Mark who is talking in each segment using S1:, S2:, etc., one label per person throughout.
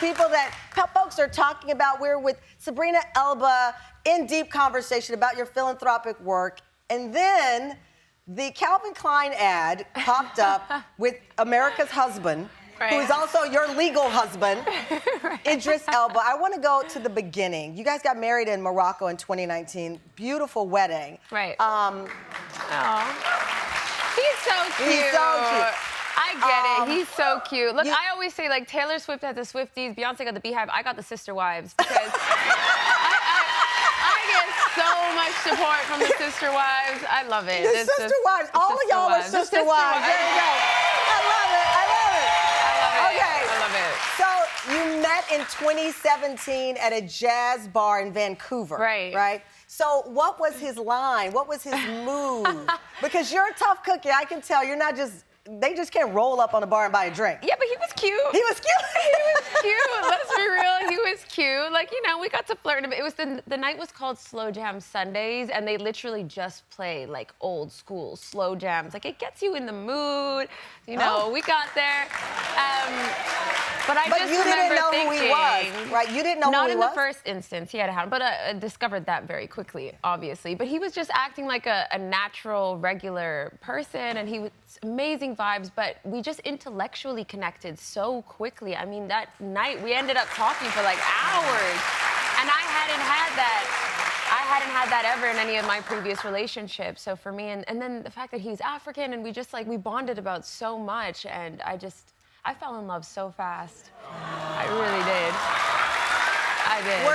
S1: people that folks are talking about. We're with Sabrina Elba in deep conversation about your philanthropic work. And then the Calvin Klein ad popped up with America's husband,
S2: right,
S1: who is also your legal husband,
S2: right,
S1: Idris Elba. I want to go to the beginning. You guys got married in Morocco in 2019. Beautiful wedding.
S2: Right. Oh. He's so cute.
S1: He's so cute.
S2: I get it. He's so cute. Look, I always say, like, Taylor Swift had the Swifties, Beyonce got the Beehive, I got the Sister Wives. Because I get so much support from the Sister Wives. I love it.
S1: The Sister Wives. All of y'all are Sister Wives. There you go. I love it. I love it. Okay.
S2: I love it.
S1: So you met in 2017 at a jazz bar in Vancouver.
S2: Right.
S1: Right? So what was his line? What was his move? Because you're a tough cookie. I can tell. You're not just... They just can't roll up on a bar and buy a drink.
S2: Yeah, but he was cute.
S1: He was cute.
S2: He was cute. Let's be real. He was cute. Like, you know, we got to flirt a bit. It was the night was called Slow Jam Sundays, and they literally just play like old school slow jams. Like, it gets you in the mood. You know, we got there. But just
S1: you
S2: remember
S1: didn't know
S2: thinking,
S1: who he was, right? You didn't know who he was?
S2: Not in the first instance. He had a hat, but I discovered that very quickly, obviously. But he was just acting like a natural, regular person, and he was amazing vibes, but we just intellectually connected so quickly. I mean, that night we ended up talking for like hours, and I hadn't had that ever in any of my previous relationships. So for me, and then the fact that he's African, and we bonded about so much, and I fell in love so fast. I really did. I did.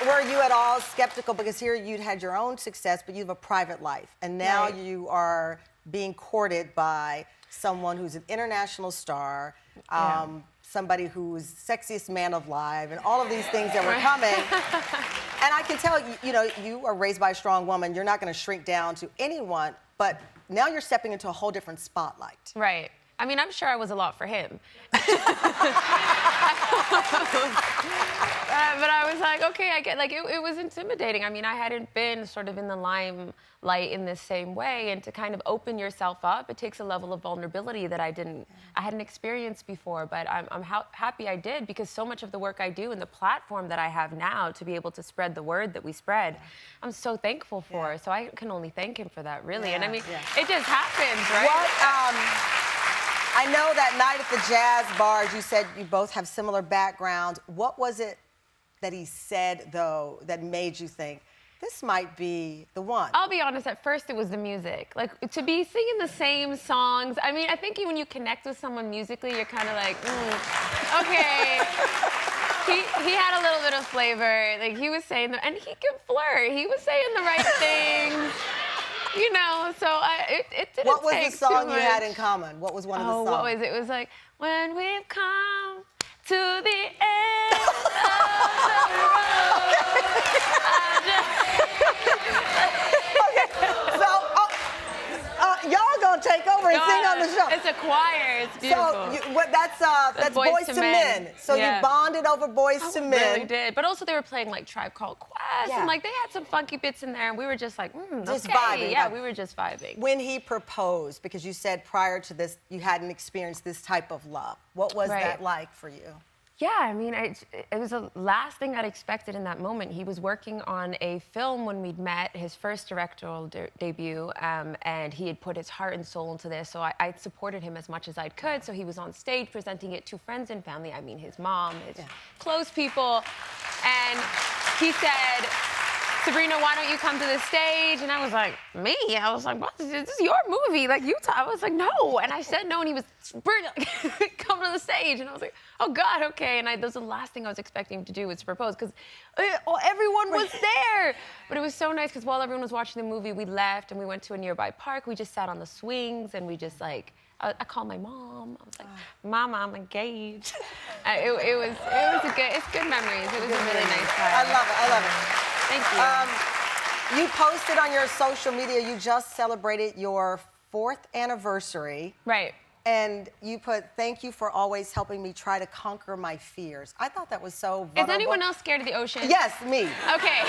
S1: Were you at all skeptical? Because here you'd had your own success, but you have a private life, and now you are being courted by someone who's an international star, somebody who's sexiest man alive, and all of these things that were coming. And I can tell, you know, you are raised by a strong woman. You're not going to shrink down to anyone, but now you're stepping into a whole different spotlight.
S2: Right. I mean, I'm sure I was a lot for him. But I was like, okay, I get, like, it was intimidating. I mean, I hadn't been sort of in the limelight in this same way, and to kind of open yourself up, it takes a level of vulnerability that I hadn't experienced before, but I'm happy I did, because so much of the work I do and the platform that I have now to be able to spread the word that we spread, I'm so thankful for. So I can only thank him for that, really. And I mean, it just happens, right?
S1: I know that night at the jazz bars, you said you both have similar backgrounds. What was it that he said, though, that made you think, this might be the one?
S2: I'll be honest, at first it was the music. Like, to be singing the same songs, I mean, I think when you connect with someone musically, you're kind of like, okay. He had a little bit of flavor. Like, he was saying, and he could flirt. He was saying the right things. You know, so it didn't take too much.
S1: What was the song you had in common? What was one of the songs?
S2: What was it? It was like, when we've come to the end of the road.
S1: Okay, so y'all gonna take over and sing on the show.
S2: It's a choir. It's beautiful.
S1: So that's Boys to Men. So you bonded over Boys to Men.
S2: Really did. But also they were playing like Tribe Called Quest, and like they had some funky bits in there, and we were just like,
S1: just
S2: okay.
S1: vibing.
S2: Yeah, we were just vibing.
S1: When he proposed, because you said prior to this you hadn't experienced this type of love, what was that like for you?
S2: Yeah, I mean, it was the last thing I'd expected in that moment. He was working on a film when we'd met, his first directorial debut, and he had put his heart and soul into this, so I supported him as much as I could. So he was on stage presenting it to friends and family. I mean, his mom, his close people. And he said, Sabrina, why don't you come to the stage? And I was like, me? I was like, what? This is your movie. Like, I was like, no. And I said no, and he was, Sabrina, come to the stage. And I was like, oh, God, okay. And that was the last thing I was expecting him to do was to propose, because everyone was there. But it was so nice, because while everyone was watching the movie, we left, and we went to a nearby park. We just sat on the swings, and we just, like, I called my mom. I was like, Mama, I'm engaged. It's good memories. It was a really nice time.
S1: I love it. I love it.
S2: Thank you.
S1: You posted on your social media, you just celebrated your 4th anniversary.
S2: Right.
S1: And you put, thank you for always helping me try to conquer my fears. I thought that was so vulnerable.
S2: Is anyone else scared of the ocean?
S1: Yes, me.
S2: Okay.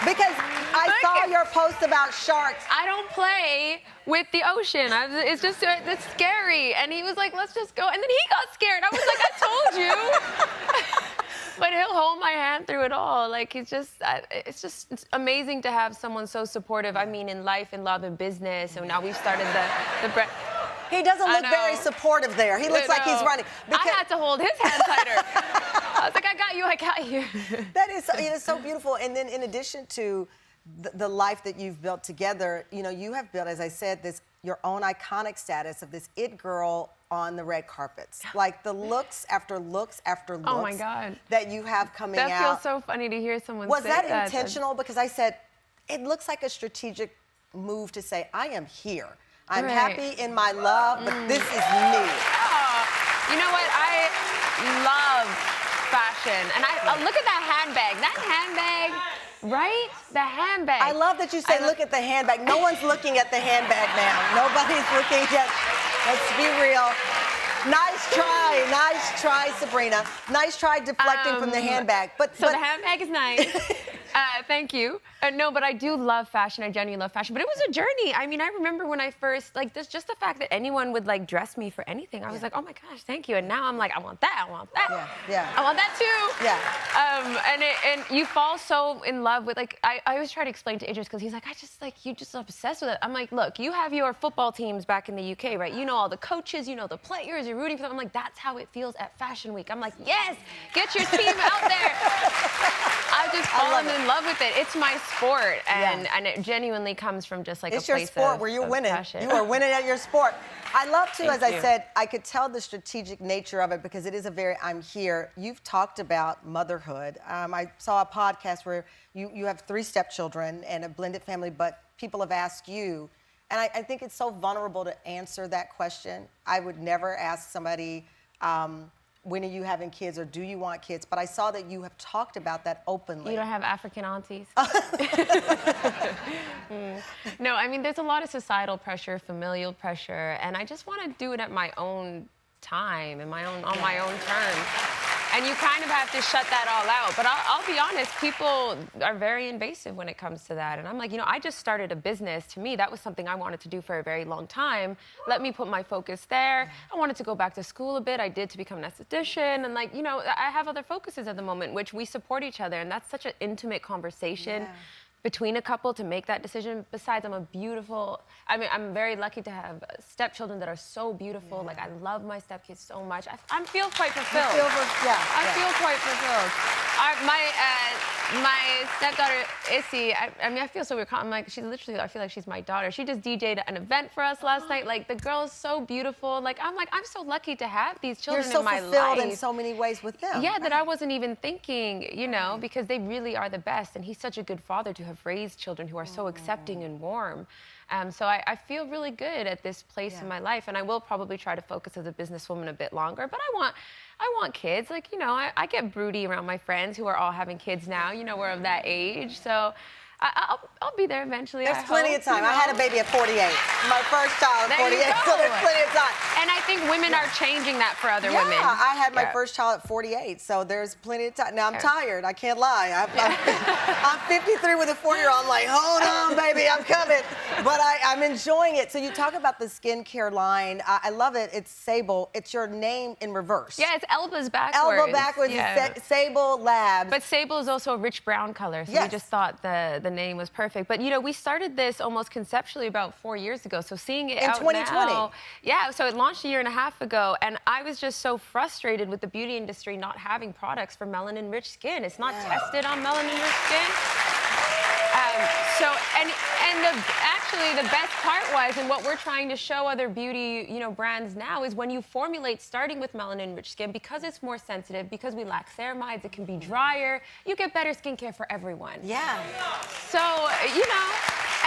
S1: Because I saw your post about sharks.
S2: I don't play with the ocean. It's scary. And he was like, let's just go. And then he got scared. I was like, I told you. But he'll hold my hand through it all. Like, it's just amazing to have someone so supportive. I mean, in life, in love, in business. And now we've started the
S1: He doesn't look very supportive there. He looks like he's running.
S2: I had to hold his hand tighter. I was like, I got you.
S1: That is, it is so beautiful. And then in addition to the life that you've built together, you know, you have built, as I said, your own iconic status of this it girl on the red carpets. Like the looks after looks after looks.
S2: Oh my God.
S1: That you have coming out.
S2: That feels so funny to hear someone say that.
S1: Was that intentional? Because I said, it looks like a strategic move to say, I am here. I'm happy in my love, but this is me.
S2: Oh, you know what? I love fashion. And look at that handbag. That handbag, right? The handbag.
S1: I love that you say, look at the handbag. No one's looking at the handbag now. Nobody's looking at, let's be real. Nice try, Sabrina. Nice try deflecting from the handbag. But
S2: the handbag is nice. Thank you. No, but I do love fashion. I genuinely love fashion. But it was a journey. I mean, I remember when I first, like, just the fact that anyone would, like, dress me for anything. I was like, oh, my gosh, thank you. And now I'm like, I want that. I want that.
S1: Yeah.
S2: I want that, too.
S1: Yeah.
S2: And you fall so in love with, like, I always try to explain to Idris, because he's like, you just obsessed with it. I'm like, look, you have your football teams back in the UK, right? You know all the coaches, you know the players, you're rooting for them. I'm like, that's how it feels at Fashion Week. I'm like, yes, get your team out there. I've just fallen in love with it. It's my sport, and it genuinely comes from just like
S1: it's
S2: a place
S1: your sport where you're winning.
S2: Passion.
S1: You are winning at your sport. I love too,
S2: Thank
S1: as I
S2: you.
S1: said, I could tell the strategic nature of it because it is a very I'm here. You've talked about motherhood. I saw a podcast where you have 3 stepchildren and a blended family, but people have asked you, and I think it's so vulnerable to answer that question. I would never ask somebody, when are you having kids or do you want kids? But I saw that you have talked about that openly.
S2: You don't have African aunties? No, I mean, there's a lot of societal pressure, familial pressure, and I just want to do it at my own time and on my own terms. And you kind of have to shut that all out. But I'll be honest, people are very invasive when it comes to that. And I'm like, you know, I just started a business. To me, that was something I wanted to do for a very long time. Let me put my focus there. I wanted to go back to school a bit. I did to become an esthetician. And like, you know, I have other focuses at the moment, which we support each other. And that's such an intimate conversation between a couple to make that decision. Besides, I'm very lucky to have stepchildren that are so beautiful. Like, I love my stepkids so much. I feel quite fulfilled. I feel quite fulfilled. My stepdaughter, Issy, I feel so weird. I'm like, I feel like she's my daughter. She just DJ'd an event for us last night. Like, the girl is so beautiful. Like, I'm so lucky to have these children in my life.
S1: You're so fulfilled in so many ways with them.
S2: Yeah, that I wasn't even thinking, you know, because they really are the best. And he's such a good father to have raised children who are so accepting and warm. So I feel really good at this place in my life, and I will probably try to focus as a businesswoman a bit longer. But I want kids. Like, you know, I get broody around my friends who are all having kids now. You know, we're of that age. So I'll be there eventually.
S1: There's plenty of time. You know? I had a baby at 48. My first child at 48, so there's plenty of time.
S2: And I think women are changing that for other women.
S1: Yeah, I had my first child at 48, so there's plenty of time. Now, I'm tired. I can't lie. I'm 53 with a 4-year-old. I'm like, hold on, baby, I'm coming. But I'm enjoying it. So you talk about the skincare line. I love it. It's Sable. It's your name in reverse.
S2: Yeah, it's Elba's backwards.
S1: Elba backwards is Sable Labs.
S2: But Sable is also a rich brown color, so we just thought the name was perfect. But, you know, we started this almost conceptually about 4 years ago. So seeing it out
S1: 2020.
S2: now, yeah, so it launched a year and a half ago, and I was just so frustrated with the beauty industry not having products for melanin-rich skin. It's not tested on melanin-rich skin. Actually, the best part was, and what we're trying to show other beauty, you know, brands now is when you formulate starting with melanin-rich skin, because it's more sensitive, because we lack ceramides, it can be drier, you get better skincare for everyone.
S1: Yeah.
S2: So, you know,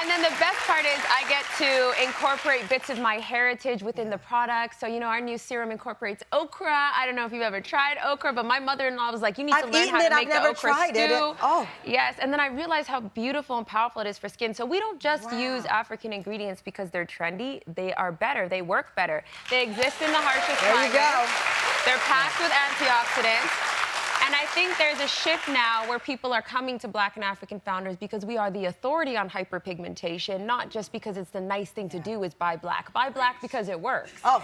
S2: and then the best part is I get to incorporate bits of my heritage within the product. So, you know, our new serum incorporates okra. I don't know if you've ever tried okra, but my mother-in-law was like, you need to learn how to make the okra stew.
S1: Oh.
S2: Yes, and then I realized how beautiful and powerful it is for skin. So we don't just use African ingredients because they're trendy. They are better. They work better. They exist in the harshest climate.
S1: There you go.
S2: They're packed with antioxidants. And I think there's a shift now where people are coming to Black and African founders because we are the authority on hyperpigmentation, not just because it's the nice thing to do is buy black. Buy black because it works.
S1: Oh.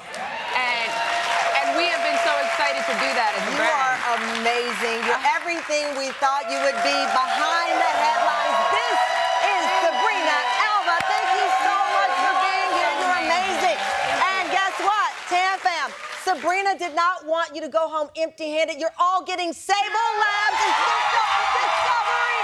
S2: And we have been so excited to do that as a
S1: You
S2: brand.
S1: are amazing. You're everything we thought you would be behind the headlines. This is Sabrina Elba. Thank you so much for being here. You're amazing. And guess what, Tam fam? Sabrina did not want you to go home empty-handed. You're all getting Sable Labs and Discovery.